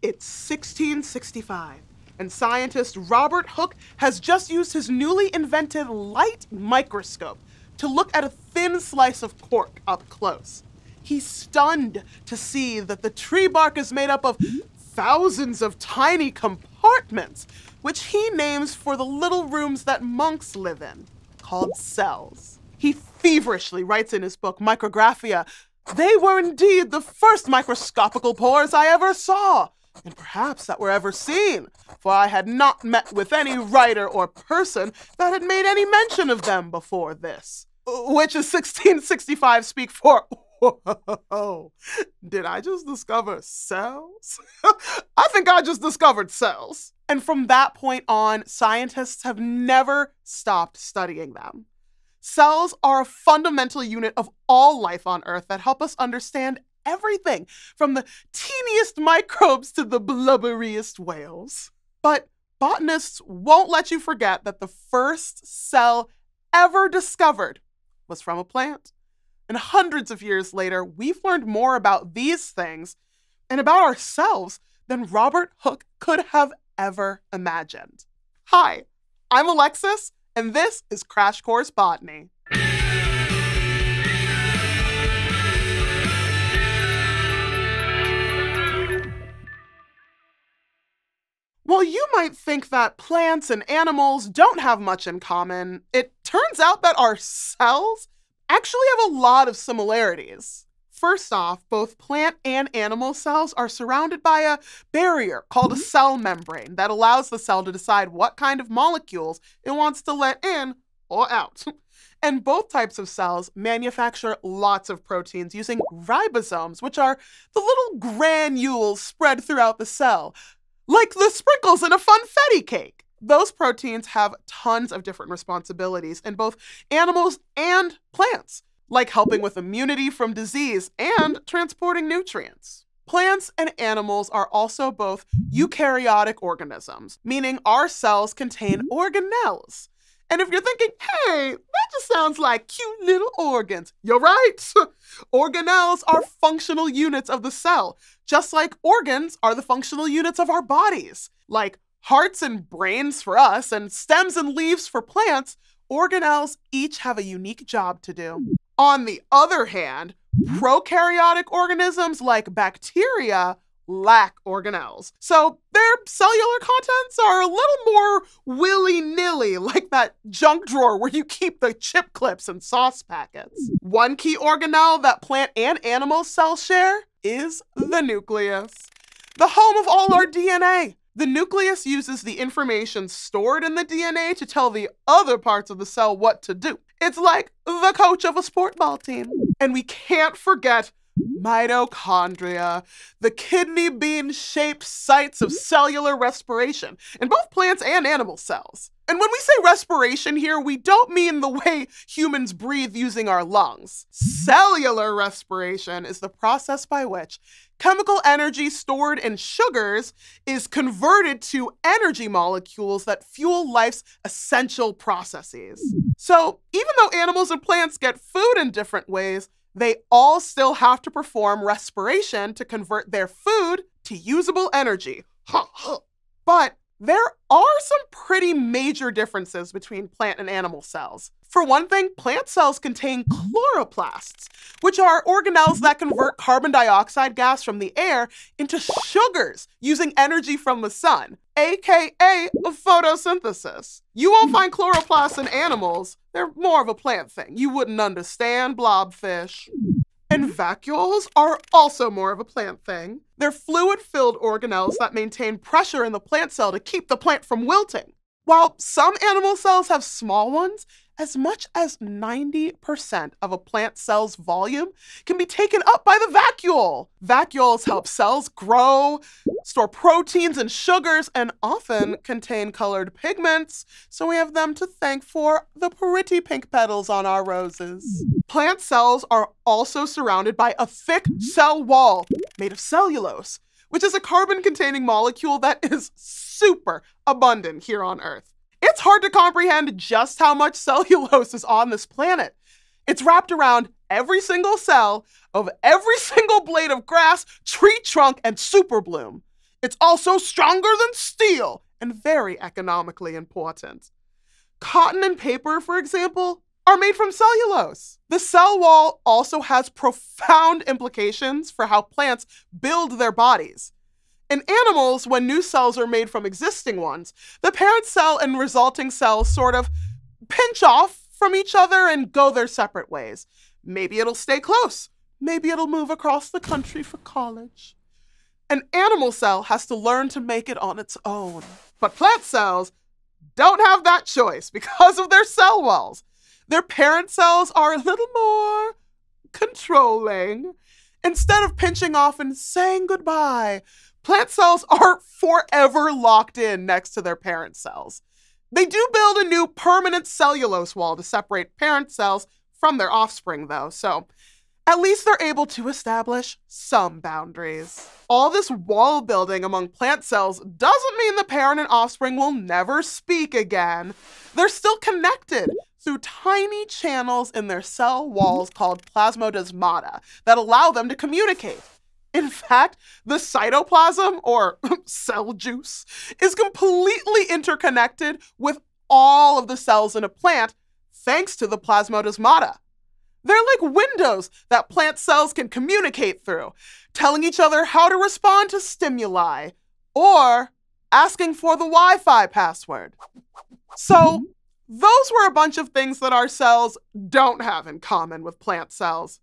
It's 1665, and scientist Robert Hooke has just used his newly invented light microscope to look at a thin slice of cork up close. He's stunned to see that the tree bark is made up of thousands of tiny compartments, which he names for the little rooms that monks live in, called cells. He feverishly writes in his book, Micrographia, "They were indeed the first microscopical pores I ever saw, and perhaps that were ever seen, for I had not met with any writer or person that had made any mention of them before this." Which is 1665 speak for, whoa, did I just discover cells? I think I just discovered cells. And from that point on, scientists have never stopped studying them. Cells are a fundamental unit of all life on Earth that help us understand everything, from the teeniest microbes to the blubberiest whales. But botanists won't let you forget that the first cell ever discovered was from a plant. And hundreds of years later, we've learned more about these things and about ourselves than Robert Hooke could have ever imagined. Hi, I'm Alexis, and this is Crash Course Botany. While you might think that plants and animals don't have much in common, it turns out that our cells actually have a lot of similarities. First off, both plant and animal cells are surrounded by a barrier called a cell membrane that allows the cell to decide what kind of molecules it wants to let in or out. And both types of cells manufacture lots of proteins using ribosomes, which are the little granules spread throughout the cell, like the sprinkles in a funfetti cake. Those proteins have tons of different responsibilities in both animals and plants, like helping with immunity from disease and transporting nutrients. Plants and animals are also both eukaryotic organisms, meaning our cells contain organelles. And if you're thinking, hey, that just sounds like cute little organs, you're right. Organelles are functional units of the cell, just like organs are the functional units of our bodies. Like hearts and brains for us, and stems and leaves for plants, organelles each have a unique job to do. On the other hand, prokaryotic organisms like bacteria lack organelles. So their cellular contents are a little more willy-nilly, like that junk drawer where you keep the chip clips and sauce packets. One key organelle that plant and animal cells share is the nucleus, the home of all our DNA. The nucleus uses the information stored in the DNA to tell the other parts of the cell what to do. It's like the coach of a sport ball team. And we can't forget mitochondria, the kidney bean-shaped sites of cellular respiration in both plants and animal cells. And when we say respiration here, we don't mean the way humans breathe using our lungs. Cellular respiration is the process by which chemical energy stored in sugars is converted to energy molecules that fuel life's essential processes. So even though animals and plants get food in different ways, they all still have to perform respiration to convert their food to usable energy. But there are some pretty major differences between plant and animal cells. For one thing, plant cells contain chloroplasts, which are organelles that convert carbon dioxide gas from the air into sugars using energy from the sun, aka photosynthesis. You won't find chloroplasts in animals. They're more of a plant thing. You wouldn't understand, blobfish. And vacuoles are also more of a plant thing. They're fluid-filled organelles that maintain pressure in the plant cell to keep the plant from wilting. While some animal cells have small ones, as much as 90% of a plant cell's volume can be taken up by the vacuole. Vacuoles help cells grow, store proteins and sugars, and often contain colored pigments, so we have them to thank for the pretty pink petals on our roses. Plant cells are also surrounded by a thick cell wall made of cellulose, which is a carbon-containing molecule that is super abundant here on Earth. It's hard to comprehend just how much cellulose is on this planet. It's wrapped around every single cell of every single blade of grass, tree trunk, and super bloom. It's also stronger than steel and very economically important. Cotton and paper, for example, are made from cellulose. The cell wall also has profound implications for how plants build their bodies. In animals, when new cells are made from existing ones, the parent cell and resulting cells sort of pinch off from each other and go their separate ways. Maybe it'll stay close. Maybe it'll move across the country for college. An animal cell has to learn to make it on its own. But plant cells don't have that choice because of their cell walls. Their parent cells are a little more controlling. Instead of pinching off and saying goodbye, plant cells are forever locked in next to their parent cells. They do build a new permanent cellulose wall to separate parent cells from their offspring, though, so at least they're able to establish some boundaries. All this wall building among plant cells doesn't mean the parent and offspring will never speak again. They're still connected through tiny channels in their cell walls called plasmodesmata that allow them to communicate. In fact, the cytoplasm, or cell juice, is completely interconnected with all of the cells in a plant thanks to the plasmodesmata. They're like windows that plant cells can communicate through, telling each other how to respond to stimuli, or asking for the Wi-Fi password. So, those were a bunch of things that our cells don't have in common with plant cells.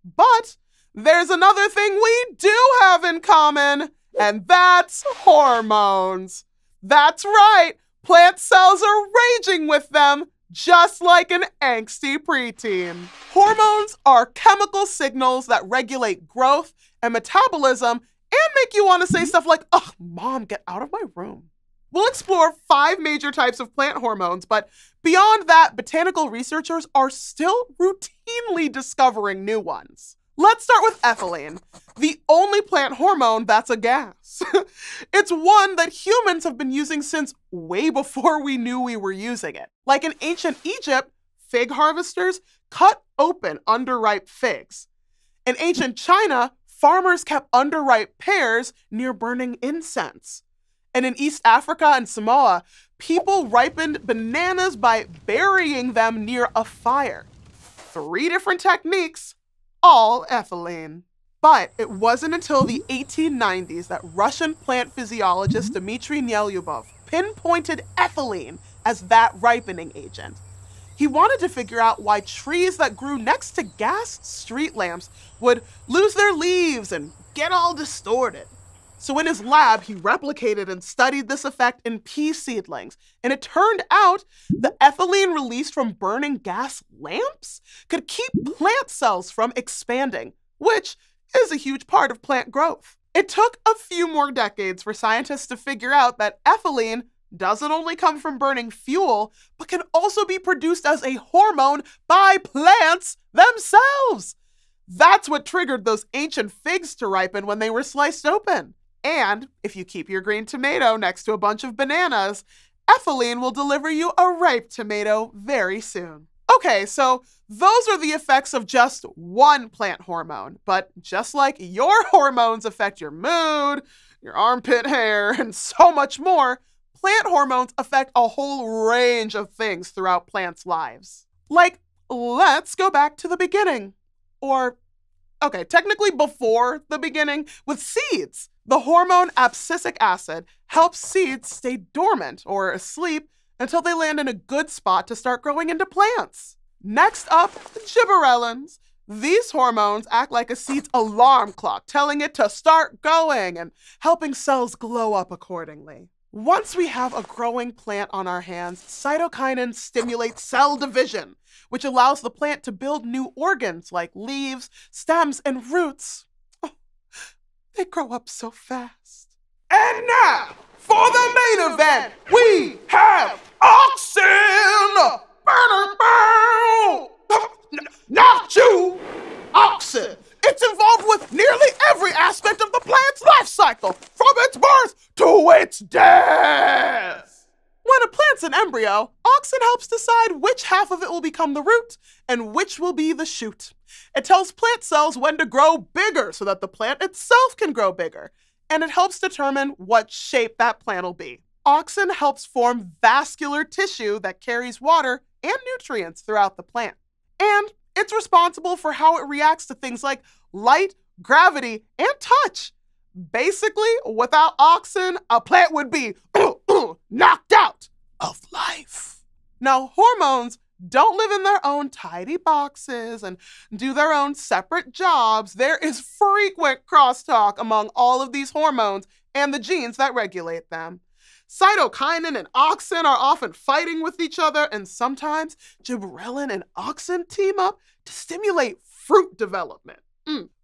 But there's another thing we do have in common, and that's hormones. That's right, plant cells are raging with them, just like an angsty preteen. Hormones are chemical signals that regulate growth and metabolism and make you want to say stuff like, "Ugh, Mom, get out of my room." We'll explore 5 major types of plant hormones, but beyond that, botanical researchers are still routinely discovering new ones. Let's start with ethylene, the only plant hormone that's a gas. It's one that humans have been using since way before we knew we were using it. Like in ancient Egypt, fig harvesters cut open underripe figs. In ancient China, farmers kept underripe pears near burning incense. And in East Africa and Samoa, people ripened bananas by burying them near a fire. 3 different techniques, all ethylene. But it wasn't until the 1890s that Russian plant physiologist Dmitry Nelyubov pinpointed ethylene as that ripening agent. He wanted to figure out why trees that grew next to gas street lamps would lose their leaves and get all distorted. So in his lab, he replicated and studied this effect in pea seedlings. And it turned out the ethylene released from burning gas lamps could keep plant cells from expanding, which is a huge part of plant growth. It took a few more decades for scientists to figure out that ethylene doesn't only come from burning fuel, but can also be produced as a hormone by plants themselves. That's what triggered those ancient figs to ripen when they were sliced open. And if you keep your green tomato next to a bunch of bananas, ethylene will deliver you a ripe tomato very soon. Okay, so those are the effects of just one plant hormone. But just like your hormones affect your mood, your armpit hair, and so much more, plant hormones affect a whole range of things throughout plants' lives. Like, let's go back to the beginning. Or, okay, technically before the beginning, with seeds. The hormone abscisic acid helps seeds stay dormant or asleep until they land in a good spot to start growing into plants. Next up, gibberellins. These hormones act like a seed's alarm clock, telling it to start going and helping cells glow up accordingly. Once we have a growing plant on our hands, cytokinins stimulate cell division, which allows the plant to build new organs like leaves, stems, and roots. They grow up so fast. And now, for the main event, we have auxin! Not you! Auxin! It's involved with nearly every aspect of the plant's life cycle, from its birth to its death. When a plant's an embryo, auxin helps decide which half of it will become the root and which will be the shoot. It tells plant cells when to grow bigger so that the plant itself can grow bigger. and it helps determine what shape that plant will be. Auxin helps form vascular tissue that carries water and nutrients throughout the plant. And it's responsible for how it reacts to things like light, gravity, and touch. Basically, without auxin, a plant would be knocked out of life. Now, hormones don't live in their own tidy boxes and do their own separate jobs. There is frequent crosstalk among all of these hormones and the genes that regulate them. Cytokinin and auxin are often fighting with each other, and sometimes gibberellin and auxin team up to stimulate fruit development.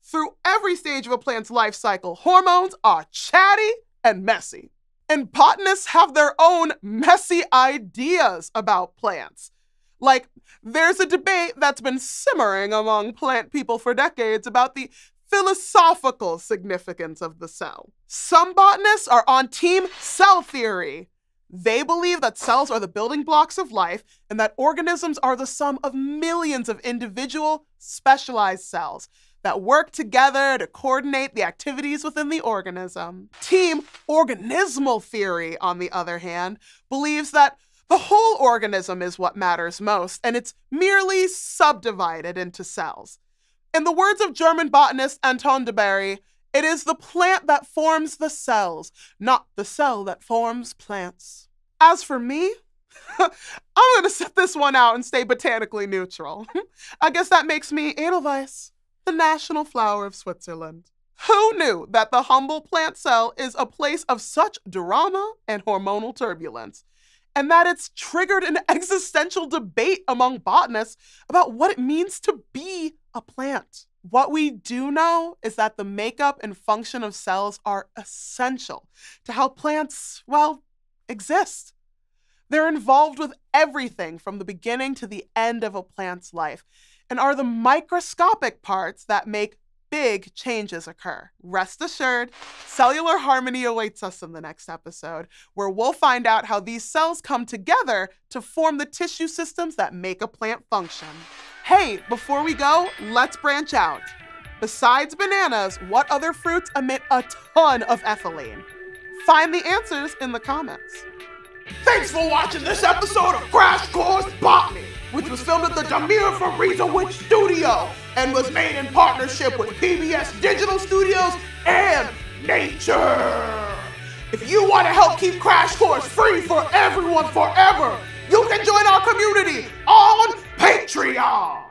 Through every stage of a plant's life cycle, hormones are chatty and messy. And botanists have their own messy ideas about plants. Like, there's a debate that's been simmering among plant people for decades about the philosophical significance of the cell. Some botanists are on team cell theory. They believe that cells are the building blocks of life and that organisms are the sum of millions of individual, specialized cells that work together to coordinate the activities within the organism. Team organismal theory, on the other hand, believes that the whole organism is what matters most, and it's merely subdivided into cells. In the words of German botanist Anton de Berry, it is the plant that forms the cells, not the cell that forms plants. As for me, I'm going to set this one out and stay botanically neutral. I guess that makes me Edelweiss, the national flower of Switzerland. Who knew that the humble plant cell is a place of such drama and hormonal turbulence, and that it's triggered an existential debate among botanists about what it means to be a plant? What we do know is that the makeup and function of cells are essential to how plants, well, exist. They're involved with everything from the beginning to the end of a plant's life, and are the microscopic parts that make big changes occur. Rest assured, cellular harmony awaits us in the next episode, where we'll find out how these cells come together to form the tissue systems that make a plant function. Hey, before we go, let's branch out. Besides bananas, what other fruits emit a ton of ethylene? Find the answers in the comments. Thanks for watching this episode of Crash Course Botany, which was filmed at the Damir Farizowicz Studio and was made in partnership with PBS Digital Studios and Nature. If you want to help keep Crash Course free for everyone forever, you can join our community on Patreon.